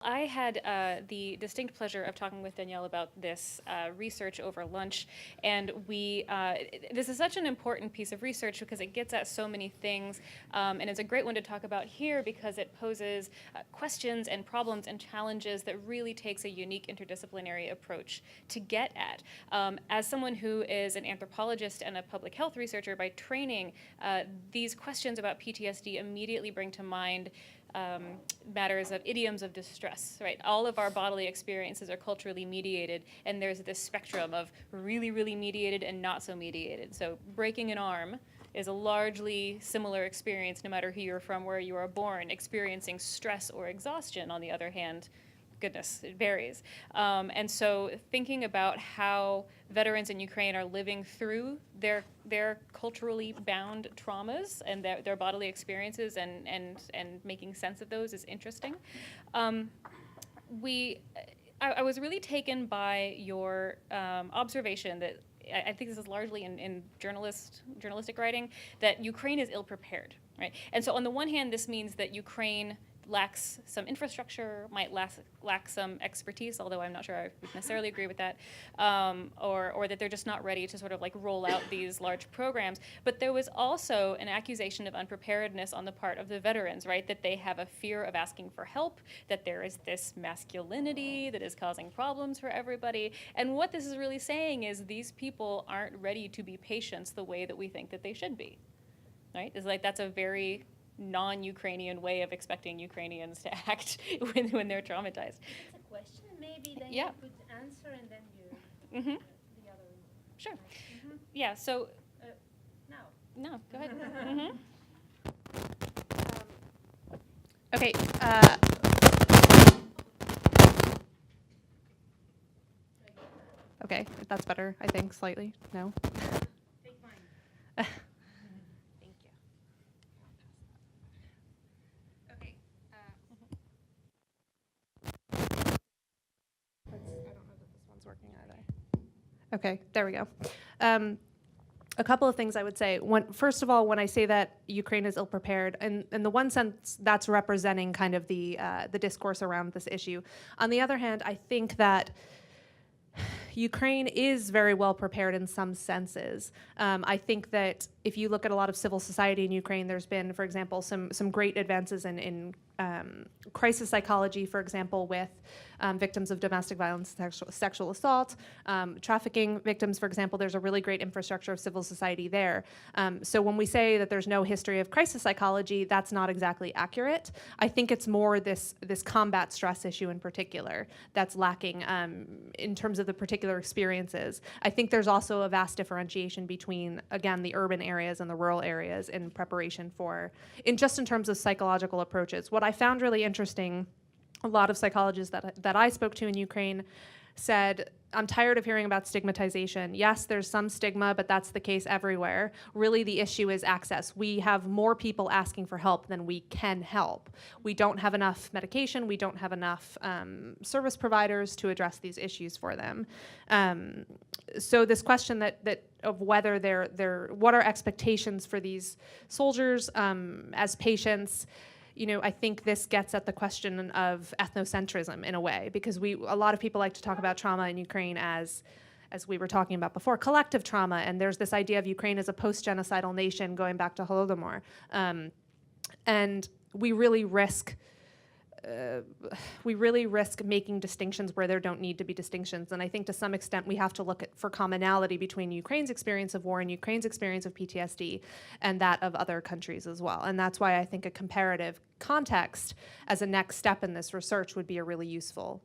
I had the distinct pleasure of talking with Danielle about this research over lunch, and this is such an important piece of research because it gets at so many things, and it's a great one to talk about here because it poses questions and problems and challenges that really takes a unique interdisciplinary approach to get at. As someone who is an anthropologist and a public health researcher by training, these questions about PTSD immediately bring to mind matters of idioms of distress, right? All of our bodily experiences are culturally mediated, and there's this spectrum of really, really mediated and not so mediated. So breaking an arm is a largely similar experience no matter who you're from, where you are born. Experiencing stress or exhaustion, on the other hand, goodness, it varies. And so thinking about how veterans in Ukraine are living through their culturally bound traumas and their bodily experiences and making sense of those is interesting. I was really taken by your observation that I think this is largely in journalistic writing, that Ukraine is ill-prepared, right? And so on the one hand, this means that Ukraine lacks some infrastructure, might lack some expertise, although I'm not sure I would necessarily agree with that, or that they're just not ready to sort of like roll out these large programs. But there was also an accusation of unpreparedness on the part of the veterans, right? That they have a fear of asking for help, that there is this masculinity that is causing problems for everybody. And what this is really saying is these people aren't ready to be patients the way that we think that they should be, right? It's like that's a very non-Ukrainian way of expecting Ukrainians to act when they're traumatized. It's a question, maybe then Yeah. you could answer and then you Mm-hmm. the other. Sure. Mm-hmm. Yeah. So Now. no, go ahead. Mm-hmm. Okay. Okay, that's better, I think, slightly. No? Take mine. Thank you. Okay. I don't know that this one's working either. Okay, there we go. A couple of things I would say. First of all, when I say that Ukraine is ill-prepared, in the one sense, that's representing kind of the discourse around this issue. On the other hand, I think that Ukraine is very well prepared in some senses. I think that if you look at a lot of civil society in Ukraine, there's been, for example, some great advances in crisis psychology, for example, with victims of domestic violence, sexual assault, trafficking victims, for example. There's a really great infrastructure of civil society there. So when we say that there's no history of crisis psychology, that's not exactly accurate. I think it's more this combat stress issue in particular that's lacking in terms of the particular experiences. I think there's also a vast differentiation between, again, the urban areas and the rural areas in preparation for, in terms of psychological approaches. What I found really interesting, a lot of psychologists that I spoke to in Ukraine said, I'm tired of hearing about stigmatization. Yes, there's some stigma, but that's the case everywhere. Really, the issue is access. We have more people asking for help than we can help. We don't have enough medication. We don't have enough service providers to address these issues for them. So this question that of whether what are expectations for these soldiers as patients, you know, I think this gets at the question of ethnocentrism in a way, because a lot of people like to talk about trauma in Ukraine as we were talking about before, collective trauma, and there's this idea of Ukraine as a post-genocidal nation going back to Holodomor, and we really risk making distinctions where there don't need to be distinctions. And I think to some extent we have to look for commonality between Ukraine's experience of war and Ukraine's experience of PTSD and that of other countries as well. And that's why I think a comparative context as a next step in this research would be a really useful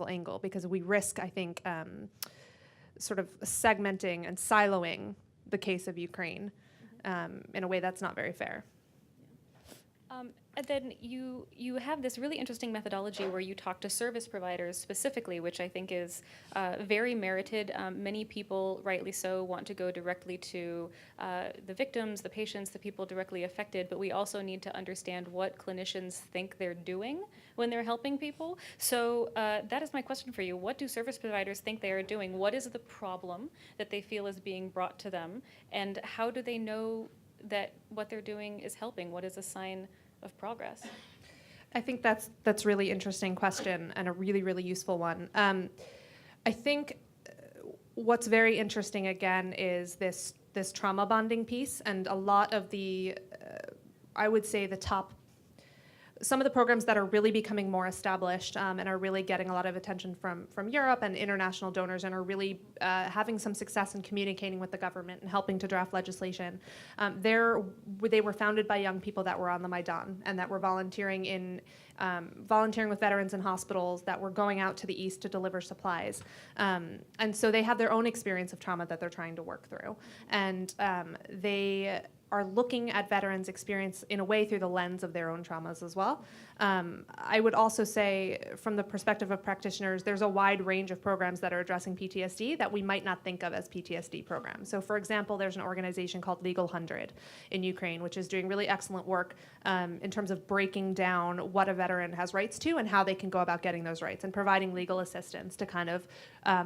angle, because we risk, I think, sort of segmenting and siloing the case of Ukraine in a way that's not very fair. And then you have this really interesting methodology where you talk to service providers specifically, which I think is very merited. Many people, rightly so, want to go directly to the victims, the patients, the people directly affected, but we also need to understand what clinicians think they're doing when they're helping people. So that is my question for you. What do service providers think they are doing? What is the problem that they feel is being brought to them? And how do they know that what they're doing is helping? What is a sign of progress? I think that's really interesting question and a really, really useful one. I think what's very interesting again is this trauma bonding piece, and a lot of the I would say some of the programs that are really becoming more established and are really getting a lot of attention from Europe and international donors, and are really having some success in communicating with the government and helping to draft legislation. They were founded by young people that were on the Maidan and that were volunteering with veterans in hospitals, that were going out to the east to deliver supplies. And so they have their own experience of trauma that they're trying to work through. And they are looking at veterans' experience in a way through the lens of their own traumas as well. I would also say, from the perspective of practitioners, there's a wide range of programs that are addressing PTSD that we might not think of as PTSD programs. So for example, there's an organization called Legal 100 in Ukraine, which is doing really excellent work in terms of breaking down what a veteran has rights to and how they can go about getting those rights, and providing legal assistance to kind of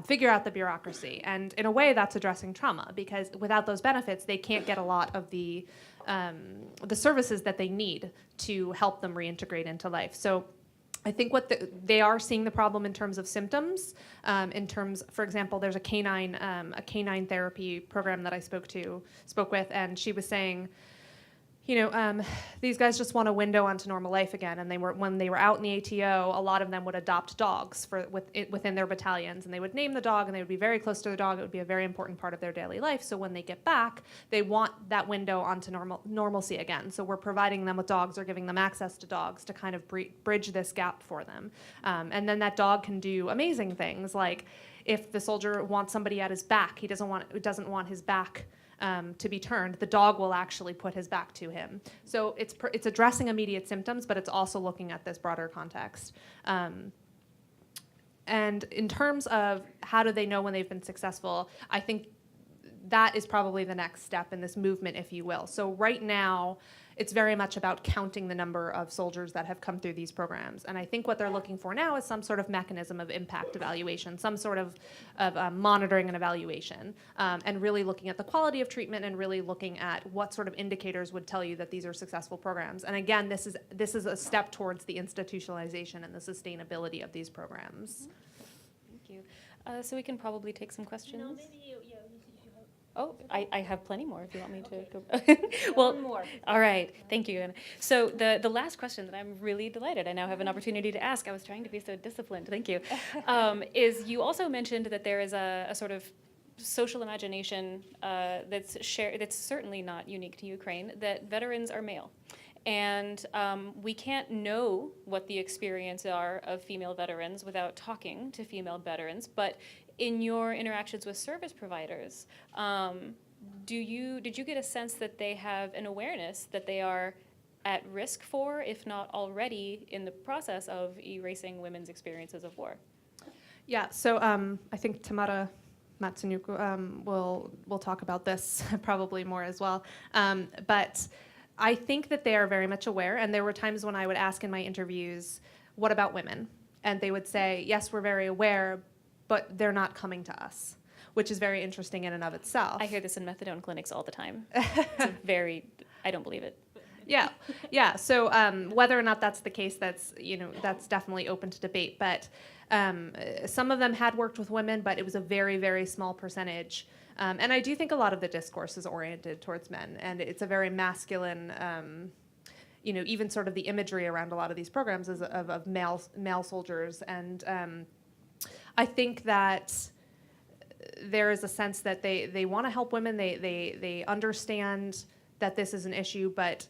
figure out the bureaucracy. And in a way, that's addressing trauma, because without those benefits, they can't get a lot of the services that they need to help them reintegrate into life. So I think they are seeing the problem in terms of symptoms. For example, there's a canine therapy program that I spoke with, and she was saying, these guys just want a window onto normal life again. And when they were out in the ATO, a lot of them would adopt dogs within their battalions, and they would name the dog, and they would be very close to the dog. It would be a very important part of their daily life. So when they get back, they want that window onto normalcy again. So we're providing them with dogs, or giving them access to dogs to kind of bridge this gap for them. And then that dog can do amazing things, like if the soldier wants somebody at his back, he doesn't want his back to be turned, the dog will actually put his back to him. So it's addressing immediate symptoms, but it's also looking at this broader context. And in terms of how do they know when they've been successful, I think that is probably the next step in this movement, if you will. So right now, it's very much about counting the number of soldiers that have come through these programs. And I think what they're looking for now is some sort of mechanism of impact evaluation, some sort of monitoring and evaluation, and really looking at the quality of treatment, and really looking at what sort of indicators would tell you that these are successful programs. And again, this is a step towards the institutionalization and the sustainability of these programs. Thank you. So we can probably take some questions. No, maybe you have. Oh, I have plenty more if you want me to go. One more. All right. Thank you. So the last question that I'm really delighted I now have an opportunity to ask, I was trying to be so disciplined, thank you, is you also mentioned that there is a sort of social imagination that's certainly not unique to Ukraine, that veterans are male. And we can't know what the experiences are of female veterans without talking to female veterans. But in your interactions with service providers, did you get a sense that they have an awareness that they are at risk for, if not already in the process of erasing women's experiences of war? Yeah, so I think Tamara Matsunyuku will talk about this probably more as well. But I think that they are very much aware, and there were times when I would ask in my interviews, what about women? And they would say, yes, we're very aware, but they're not coming to us, which is very interesting in and of itself. I hear this in methadone clinics all the time. I don't believe it. Yeah. So whether or not that's the case, that's definitely open to debate. But some of them had worked with women, but it was a very, very small percentage. And I do think a lot of the discourse is oriented towards men, and it's a very masculine, even sort of the imagery around a lot of these programs is of male soldiers. And I think that there is a sense that they want to help women. They understand that this is an issue, but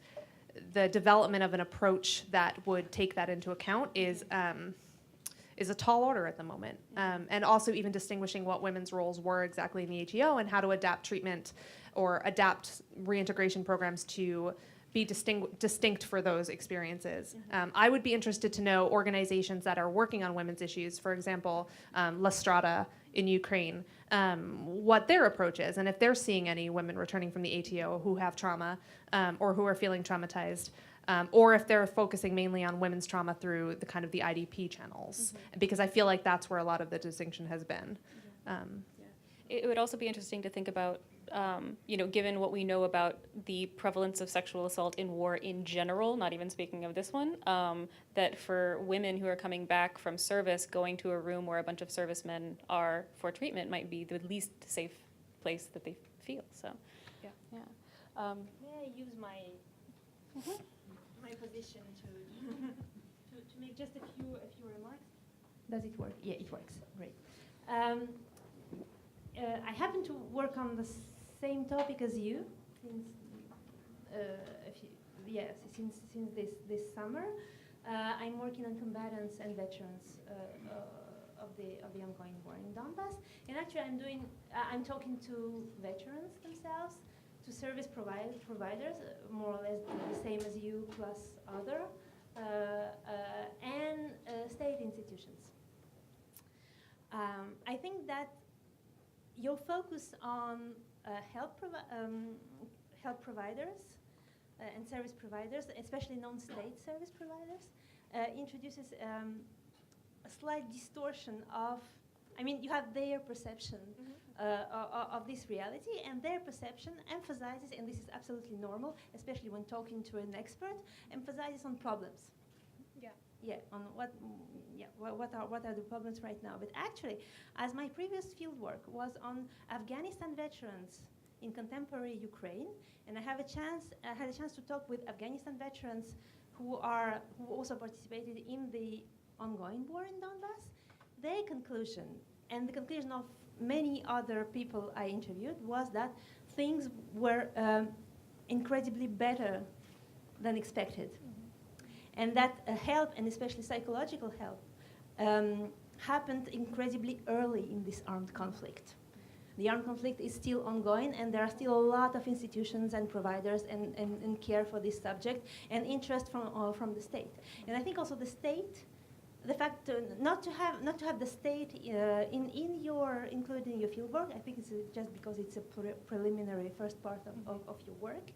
the development of an approach that would take that into account is a tall order at the moment. And also even distinguishing what women's roles were exactly in the ATO and how to adapt treatment or adapt reintegration programs to be distinct for those experiences. I would be interested to know organizations that are working on women's issues, for example, La Strada in Ukraine, what their approach is, and if they're seeing any women returning from the ATO who have trauma or who are feeling traumatized, or if they're focusing mainly on women's trauma through the kind of the IDP channels, because I feel like that's where a lot of the distinction has been. It would also be interesting to think about given what we know about the prevalence of sexual assault in war in general, not even speaking of this one, that for women who are coming back from service, going to a room where a bunch of servicemen are for treatment might be the least safe place that they feel. So, Yeah. May I use my position to make just a few remarks? Does it work? Yeah, it works. Great. I happen to work on the same topic as you since since this summer. I'm working on combatants and veterans of the ongoing war in Donbass, and actually I'm talking to veterans themselves, to service providers, more or less the same as you plus other, and state institutions. I think that your focus on help providers and service providers, especially non-state service providers, introduces a slight distortion of, you have their perception of this reality, and their perception emphasizes, and this is absolutely normal, especially when talking to an expert, emphasizes on problems. Yeah, on what are the problems right now? But actually, as my previous fieldwork was on Afghanistan veterans in contemporary Ukraine, and I had a chance to talk with Afghanistan veterans who also participated in the ongoing war in Donbass. Their conclusion, and the conclusion of many other people I interviewed, was that things were incredibly better than expected. And that help, and especially psychological help, happened incredibly early in this armed conflict. The armed conflict is still ongoing, and there are still a lot of institutions and providers and care for this subject, and interest from the state. And I think also the state, the fact not to have the state included in your fieldwork, I think it's just because it's a preliminary first part of your work,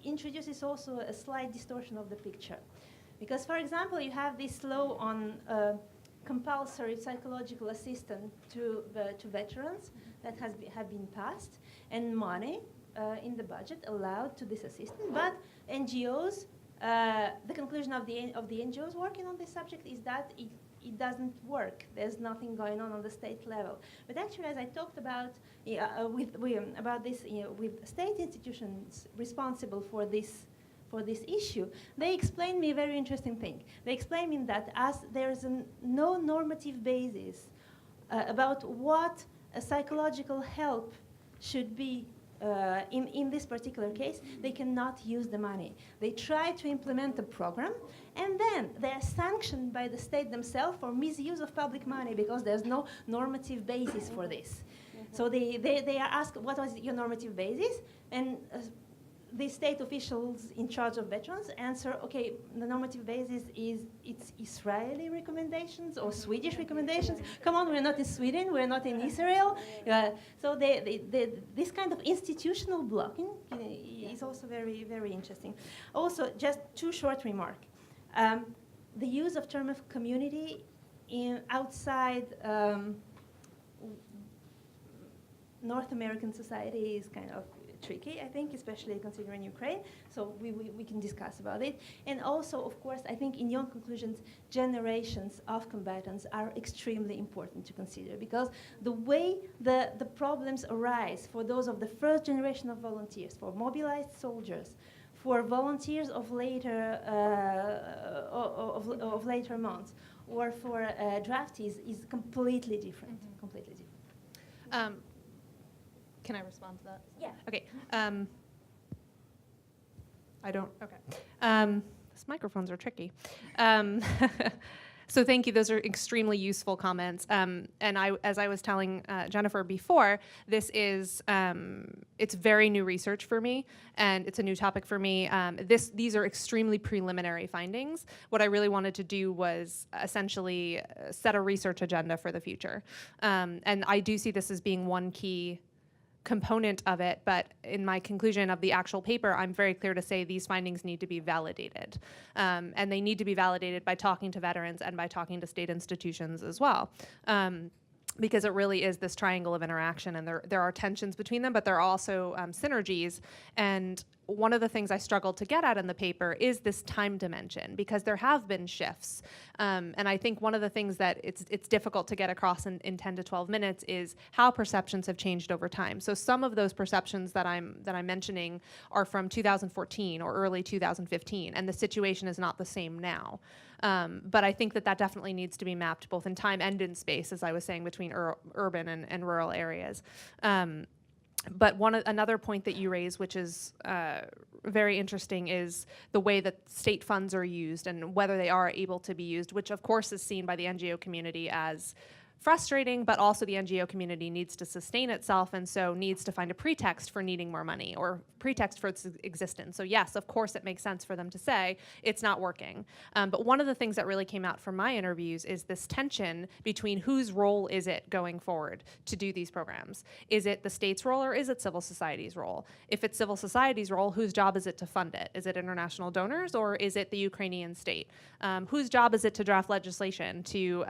introduces also a slight distortion of the picture. Because, for example, you have this law on compulsory psychological assistance to veterans that have been passed, and money in the budget allowed to this assistance. But NGOs, the conclusion of the NGOs working on this subject is that it doesn't work. There's nothing going on the state level. But actually, as I talked about about this with state institutions responsible for this issue, they explained me a very interesting thing. They explained me that as there's no normative basis about what a psychological help should be in this particular case, they cannot use the money. They try to implement a program, and then they are sanctioned by the state themselves for misuse of public money because there's no normative basis for this. So they are asked, what was your normative basis? And the state officials in charge of veterans answer, okay, the normative basis it's Israeli recommendations or Swedish recommendations. Come on, we're not in Sweden, we're not in Israel. So this kind of institutional blocking is also very, very interesting. Also, just two short remarks. The use of term of community outside North American society is kind of tricky, I think, especially considering Ukraine. So we can discuss about it. And also, of course, I think in your conclusions, generations of combatants are extremely important to consider, because the way the problems arise for those of the first generation of volunteers, for mobilized soldiers, for volunteers of later later months, or for draftees is completely different. Completely different. Can I respond to that? Yeah. Okay. I don't. Okay. These microphones are tricky. So thank you. Those are extremely useful comments. And as I was telling Jennifer before, this is it's very new research for me, and it's a new topic for me. These are extremely preliminary findings. What I really wanted to do was essentially set a research agenda for the future. And I do see this as being one key component of it, but in my conclusion of the actual paper, I'm very clear to say these findings need to be validated. And they need to be validated by talking to veterans and by talking to state institutions as well. because it really is this triangle of interaction, and there are tensions between them, but there are also synergies. And one of the things I struggled to get at in the paper is this time dimension, because there have been shifts. And I think one of the things that it's difficult to get across in 10 to 12 minutes is how perceptions have changed over time. So some of those perceptions that I'm mentioning are from 2014 or early 2015, and the situation is not the same now. But I think that definitely needs to be mapped both in time and in space, as I was saying, between urban and rural areas. But another point that you raise, which is very interesting, is the way that state funds are used and whether they are able to be used, which of course is seen by the NGO community as frustrating, but also the NGO community needs to sustain itself, and so needs to find a pretext for needing more money or pretext for its existence. So yes, of course it makes sense for them to say it's not working. But one of the things that really came out from my interviews is this tension between whose role is it going forward to do these programs. Is it the state's role or is it civil society's role? If it's civil society's role, whose job is it to fund it? Is it international donors or is it the Ukrainian state? Whose job is it to draft legislation, to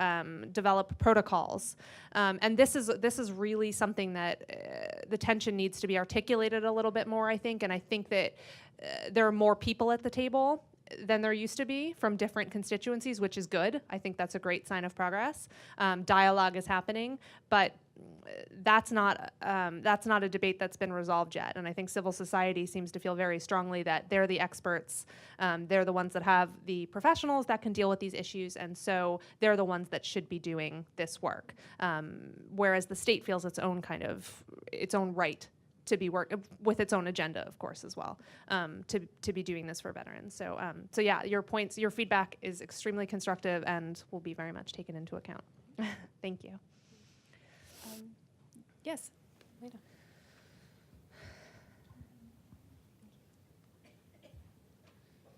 develop protocols? And this is really something that the tension needs to be articulated a little bit more, I think. And I think that there are more people at the table than there used to be from different constituencies, which is good. I think that's a great sign of progress. Dialogue is happening, but that's not a debate that's been resolved yet. And I think civil society seems to feel very strongly that they're the experts. They're the ones that have the professionals that can deal with these issues, and so they're the ones that should be doing this work. Whereas the state feels its own right to be with its own agenda, of course, as well, to be doing this for veterans. So yeah, your feedback is extremely constructive and will be very much taken into account. Thank you. Yes, Leda.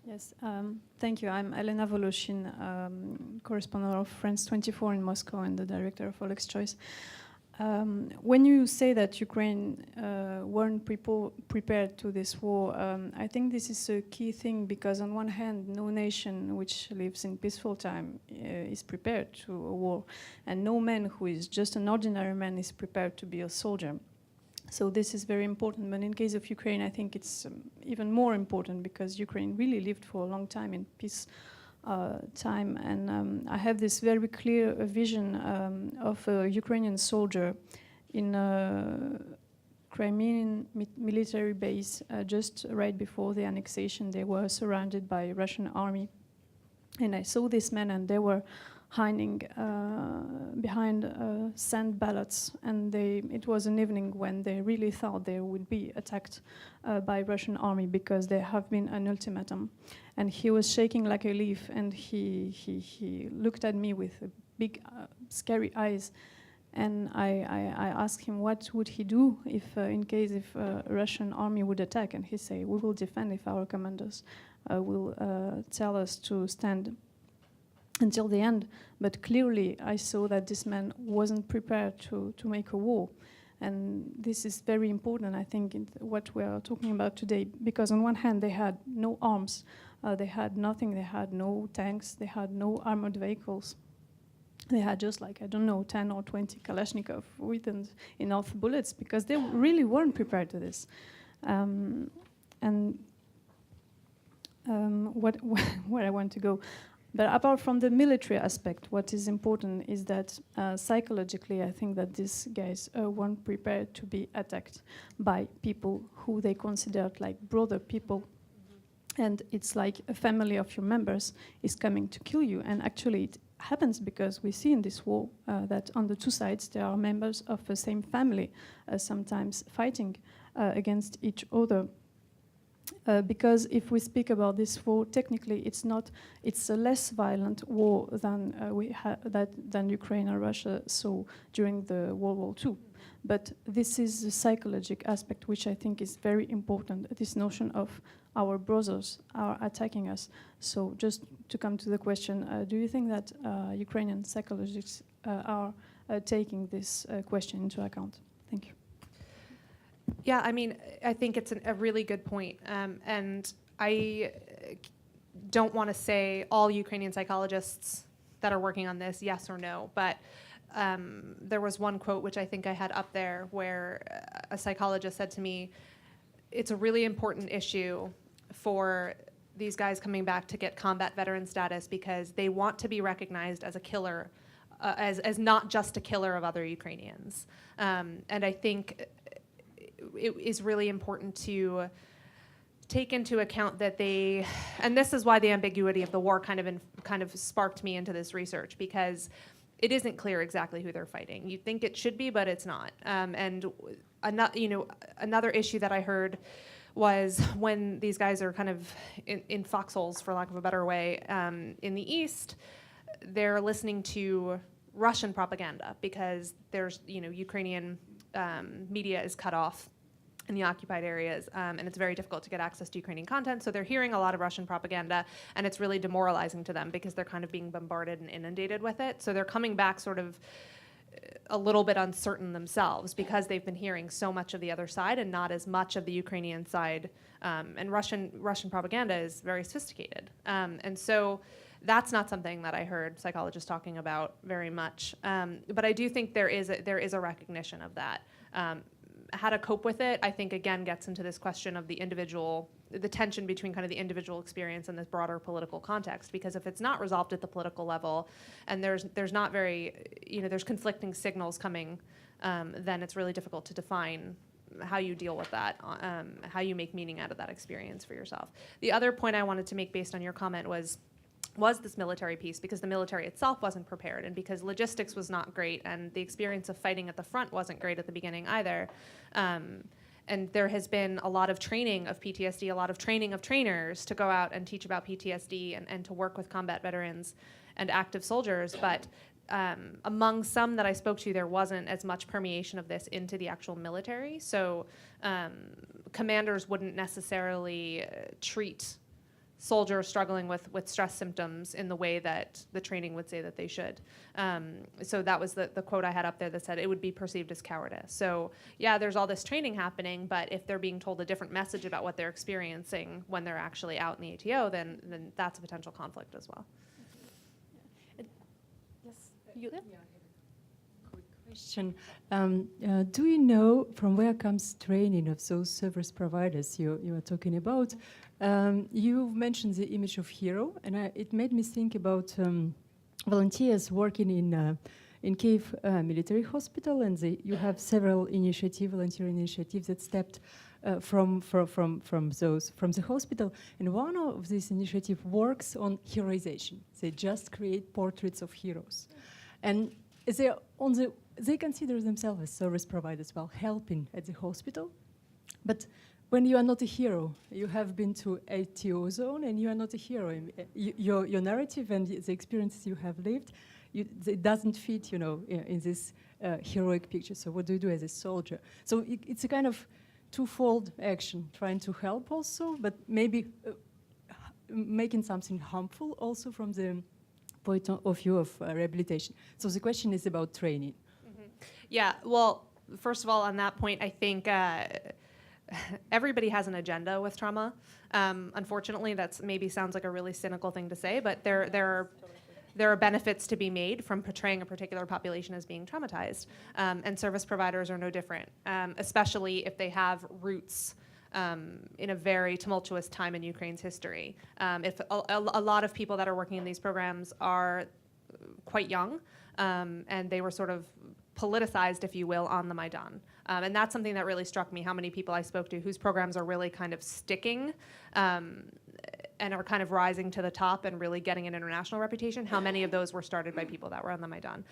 Yes, thank you. I'm Elena Voloshin, correspondent of France 24 in Moscow and the director of Alex Choice. When you say that Ukraine weren't prepared to this war, I think this is a key thing, because on one hand, no nation which lives in peaceful time is prepared to a war, and no man who is just an ordinary man is prepared to be a soldier. So this is very important. But in case of Ukraine, I think it's even more important, because Ukraine really lived for a long time in peace time, and I have this very clear vision of a Ukrainian soldier in a Crimean military base just right before the annexation. They were surrounded by Russian army, and I saw this man, and they were hiding behind sand ballots, and it was an evening when they really thought they would be attacked by Russian army, because there have been an ultimatum. And he was shaking like a leaf, and he looked at me with big scary eyes, and I asked him what would he do if in case a Russian army would attack, and he said, we will defend if our commanders will tell us to stand until the end. But clearly I saw that this man wasn't prepared to make a war. And this is very important, I think, in what we are talking about today, because on one hand they had no arms, they had nothing, they had no tanks, they had no armored vehicles. They had just 10 or 20 Kalashnikov with enough bullets, because they really weren't prepared to this. Where I want to go. But apart from the military aspect, what is important is that psychologically, I think that these guys weren't prepared to be attacked by people who they considered like brother people. And it's like a family of your members is coming to kill you. And actually it happens, because we see in this war that on the two sides there are members of the same family sometimes fighting against each other. Because if we speak about this war, technically it's a less violent war than than Ukraine and Russia saw during the World War II. But this is the psychological aspect, which I think is very important, this notion of our brothers are attacking us. So just to come to the question, do you think that Ukrainian psychologists are taking this question into account? Thank you. Yeah, I mean, I think it's a really good point. And I don't want to say all Ukrainian psychologists that are working on this, yes or no, but there was one quote, which I think I had up there, where a psychologist said to me, it's a really important issue for these guys coming back to get combat veteran status because they want to be recognized as a killer, as not just a killer of other Ukrainians. And I think it is really important to take into account that they, and this is why the ambiguity of the war kind of sparked me into this research, because it isn't clear exactly who they're fighting. You'd think it should be, but it's not. And another issue that I heard was when these guys are kind of in foxholes, for lack of a better way, in the East, they're listening to Russian propaganda because there's, Ukrainian media is cut off in the occupied areas, and it's very difficult to get access to Ukrainian content, so they're hearing a lot of Russian propaganda, and it's really demoralizing to them because they're kind of being bombarded and inundated with it. So they're coming back sort of a little bit uncertain themselves because they've been hearing so much of the other side and not as much of the Ukrainian side. And Russian propaganda is very sophisticated. And so that's not something that I heard psychologists talking about very much. But I do think there is a recognition of that. How to cope with it, I think, again, gets into this question of the tension between kind of the individual experience and this broader political context. Because if it's not resolved at the political level, and there's not very, there's conflicting signals coming, then it's really difficult to define how you deal with that, how you make meaning out of that experience for yourself. The other point I wanted to make based on your comment was this military piece, because the military itself wasn't prepared and because logistics was not great and the experience of fighting at the front wasn't great at the beginning either. And there has been a lot of training of PTSD, a lot of training of trainers to go out and teach about PTSD and to work with combat veterans and active soldiers. But among some that I spoke to, there wasn't as much permeation of this into the actual military. So commanders wouldn't necessarily treat soldiers struggling with stress symptoms in the way that the training would say that they should. So that was the quote I had up there that said it would be perceived as cowardice. So yeah, there's all this training happening, but if they're being told a different message about what they're experiencing when they're actually out in the ATO, then that's a potential conflict as well. Yes, Yulia? Question. Do you know from where comes training of those service providers you are talking about? You mentioned the image of hero, and it made me think about volunteers working in Kiev Military Hospital, and you have several volunteer initiatives that stepped from the hospital, and one of these initiatives works on heroization. They just create portraits of heroes, and they consider themselves as service providers while helping at the hospital, but when you are not a hero, you have been to ATO zone and you are not a hero. Your narrative and the experiences you have lived, it doesn't fit, in this heroic picture. So what do you do as a soldier? So it's a kind of twofold action, trying to help also, but maybe making something harmful also from the point of view of rehabilitation. So the question is about training. Mm-hmm. Yeah, well, first of all, on that point, I think everybody has an agenda with trauma. Unfortunately, that's maybe sounds like a really cynical thing to say, but there are benefits to be made from portraying a particular population as being traumatized, and service providers are no different, especially if they have roots in a very tumultuous time in Ukraine's history. If a lot of people that are working in these programs are quite young, and they were sort of politicized, if you will, on the Maidan. And that's something that really struck me, how many people I spoke to whose programs are really kind of sticking and are kind of rising to the top and really getting an international reputation, how many of those were started by people that were on the Maidan.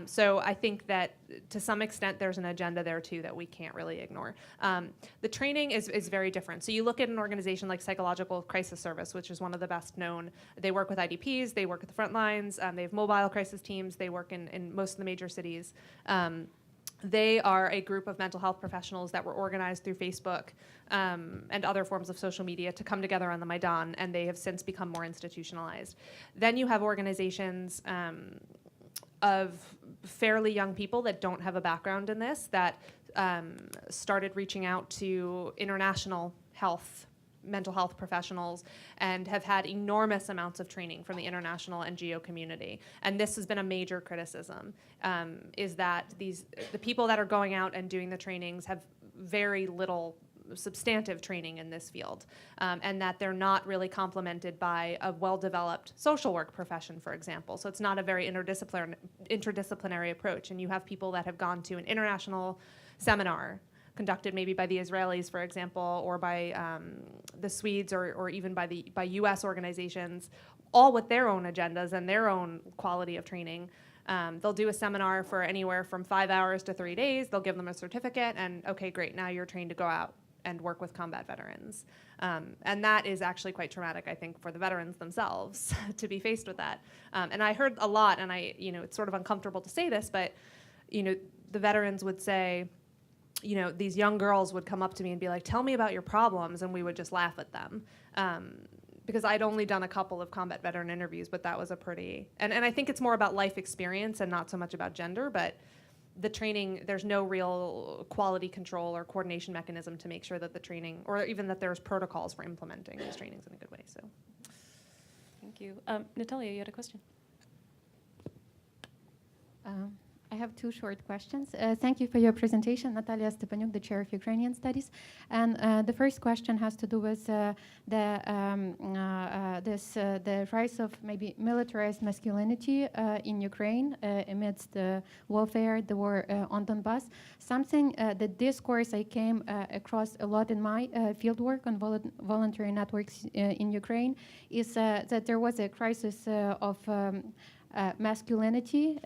So I think that to some extent there's an agenda there too that we can't really ignore. The training is very different. So you look at an organization like Psychological Crisis Service, which is one of the best known. They work with IDPs, they work at the front lines, they have mobile crisis teams, they work in most of the major cities. They are a group of mental health professionals that were organized through Facebook and other forms of social media to come together on the Maidan, and they have since become more institutionalized. Then you have organizations of fairly young people that don't have a background in this that started reaching out to international health mental health professionals and have had enormous amounts of training from the international NGO community. And this has been a major criticism, is that the people that are going out and doing the trainings have very little substantive training in this field, and that they're not really complemented by a well-developed social work profession, for example. So it's not a very interdisciplinary approach. And you have people that have gone to an international seminar conducted maybe by the Israelis, for example, or by the Swedes, or even by U.S. organizations, all with their own agendas and their own quality of training. They'll do a seminar for anywhere from 5 hours to 3 days. They'll give them a certificate, and okay, great, now you're trained to go out and work with combat veterans. And that is actually quite traumatic, I think, for the veterans themselves to be faced with that. And I heard a lot, and it's sort of uncomfortable to say this, but the veterans would say, these young girls would come up to me and be like, tell me about your problems, and we would just laugh at them. Because I'd only done a couple of combat veteran interviews, but that was a pretty, and I think it's more about life experience and not so much about gender, but the training, there's no real quality control or coordination mechanism to make sure that the training, or even that there's protocols for implementing these trainings in a good way. So, Thank you. Natalia, you had a question? I have two short questions. Thank you for your presentation, Natalia Stepanuk, the chair of Ukrainian Studies. And the first question has to do with the rise of maybe militarized masculinity in Ukraine amidst the warfare, the war on Donbass. Something, the discourse I came across a lot in my fieldwork on voluntary networks in Ukraine is that there was a crisis of masculinity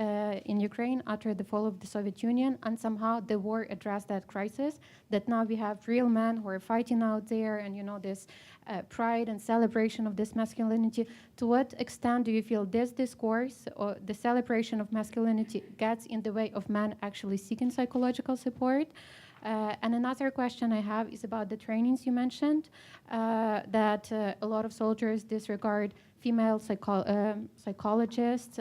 in Ukraine after the fall of the Soviet Union, and somehow the war addressed that crisis, that now we have real men who are fighting out there, and this pride and celebration of this masculinity. To what extent do you feel this discourse or the celebration of masculinity gets in the way of men actually seeking psychological support? And another question I have is about the trainings you mentioned, that a lot of soldiers disregard female psychologists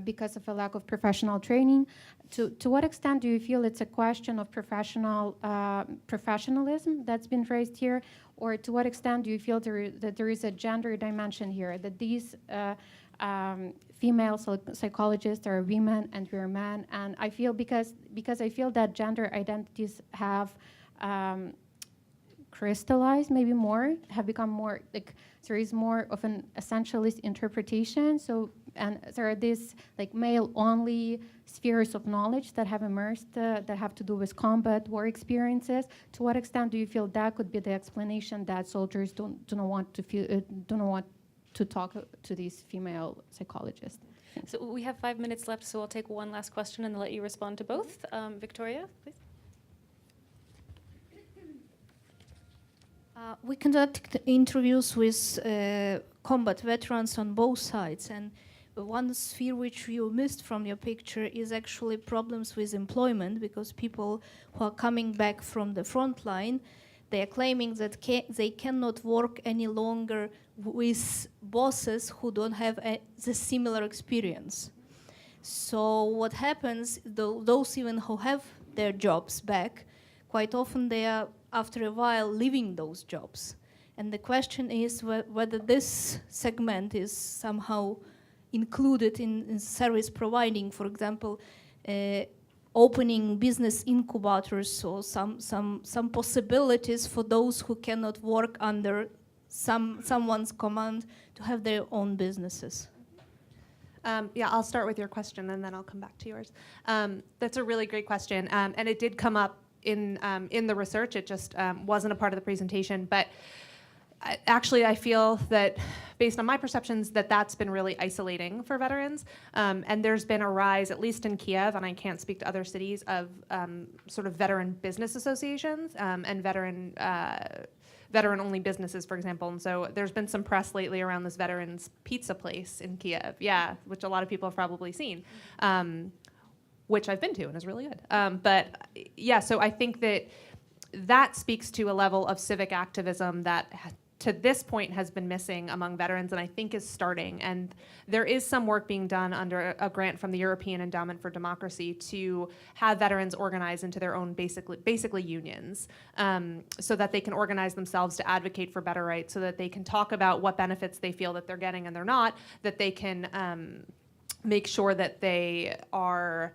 because of a lack of professional training. To what extent do you feel it's a question of professionalism that's been raised here, or to what extent do you feel that there is a gender dimension here, that these female psychologists are women and we're men? And I feel because I feel that gender identities have crystallized maybe more, have become more like there is more of an essentialist interpretation. So, and there are these like male-only spheres of knowledge that have emerged that have to do with combat war experiences. To what extent do you feel that could be the explanation that soldiers do not want to talk to these female psychologists? So we have 5 minutes left, so I'll take one last question and let you respond to both. Victoria, please. We conduct interviews with combat veterans on both sides, and one sphere which you missed from your picture is actually problems with employment, because people who are coming back from the front line, they are claiming that they cannot work any longer with bosses who don't have the similar experience. So what happens, those even who have their jobs back, quite often they are after a while leaving those jobs. And the question is whether this segment is somehow included in service providing, for example, opening business incubators or some possibilities for those who cannot work under someone's command to have their own businesses. Yeah, I'll start with your question and then I'll come back to yours. That's a really great question, and it did come up in the research. It just wasn't a part of the presentation, but actually I feel that based on my perceptions that that's been really isolating for veterans, and there's been a rise, at least in Kiev, and I can't speak to other cities, of sort of veteran business associations and veteran-only businesses, for example. And so there's been some press lately around this veterans pizza place in Kiev, yeah, which a lot of people have probably seen. Which I've been to and is really good. But yeah, so I think that speaks to a level of civic activism that to this point has been missing among veterans, and I think is starting. And there is some work being done under a grant from the European Endowment for Democracy to have veterans organize into their own basically unions, so that they can organize themselves to advocate for better rights, so that they can talk about what benefits they feel that they're getting and they're not, that they can make sure that they are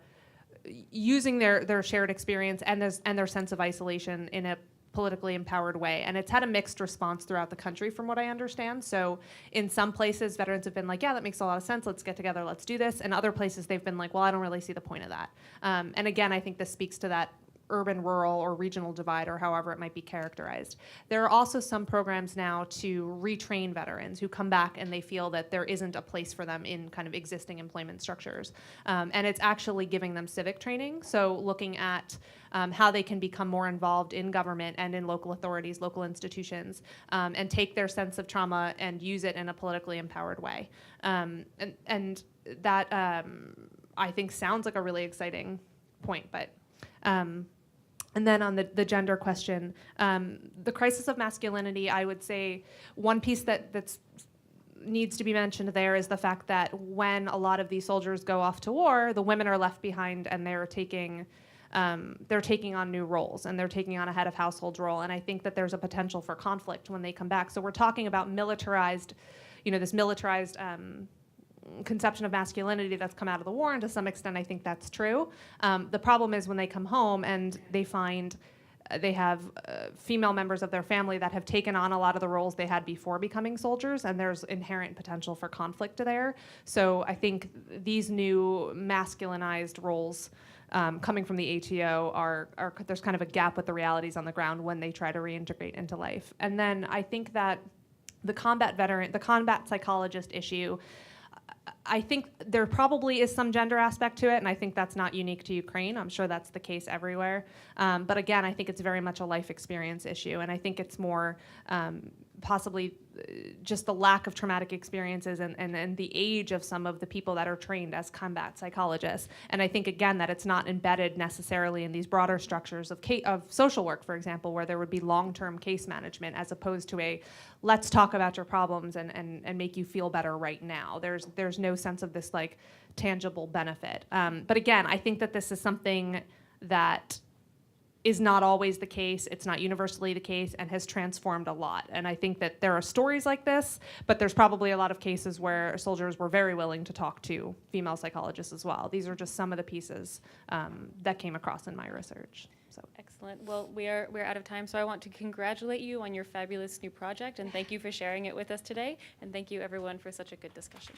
using their shared experience and their sense of isolation in a politically empowered way. And it's had a mixed response throughout the country from what I understand. So in some places, veterans have been like, yeah, that makes a lot of sense. Let's get together, let's do this. And other places, they've been like, well, I don't really see the point of that. And again, I think this speaks to that urban-rural or regional divide, or however it might be characterized. There are also some programs now to retrain veterans who come back and they feel that there isn't a place for them in kind of existing employment structures. And it's actually giving them civic training, so looking at how they can become more involved in government and in local authorities, local institutions, and take their sense of trauma and use it in a politically empowered way. And that, I think, sounds like a really exciting point, but and then on the gender question, the crisis of masculinity, I would say one piece that's needs to be mentioned there is the fact that when a lot of these soldiers go off to war, the women are left behind and they're taking on new roles, and they're taking on a head of household role. And I think that there's a potential for conflict when they come back. So we're talking about militarized, this militarized conception of masculinity that's come out of the war, and to some extent I think that's true. The problem is when they come home and they find they have female members of their family that have taken on a lot of the roles they had before becoming soldiers, and there's inherent potential for conflict there. So I think these new masculinized roles coming from the ATO are there's kind of a gap with the realities on the ground when they try to reintegrate into life. And then I think that the combat psychologist issue, I think there probably is some gender aspect to it, and I think that's not unique to Ukraine. I'm sure that's the case everywhere. But again, I think it's very much a life experience issue, and I think it's more possibly just the lack of traumatic experiences and the age of some of the people that are trained as combat psychologists. And I think, again, that it's not embedded necessarily in these broader structures of social work, for example, where there would be long-term case management as opposed to a let's talk about your problems and make you feel better right now. There's no sense of this like tangible benefit. But again, I think that this is something that is not always the case, it's not universally the case, and has transformed a lot. And I think that there are stories like this, but there's probably a lot of cases where soldiers were very willing to talk to female psychologists as well. These are just some of the pieces that came across in my research. So. Excellent. Well, we're out of time, so I want to congratulate you on your fabulous new project, and thank you for sharing it with us today, and thank you everyone for such a good discussion.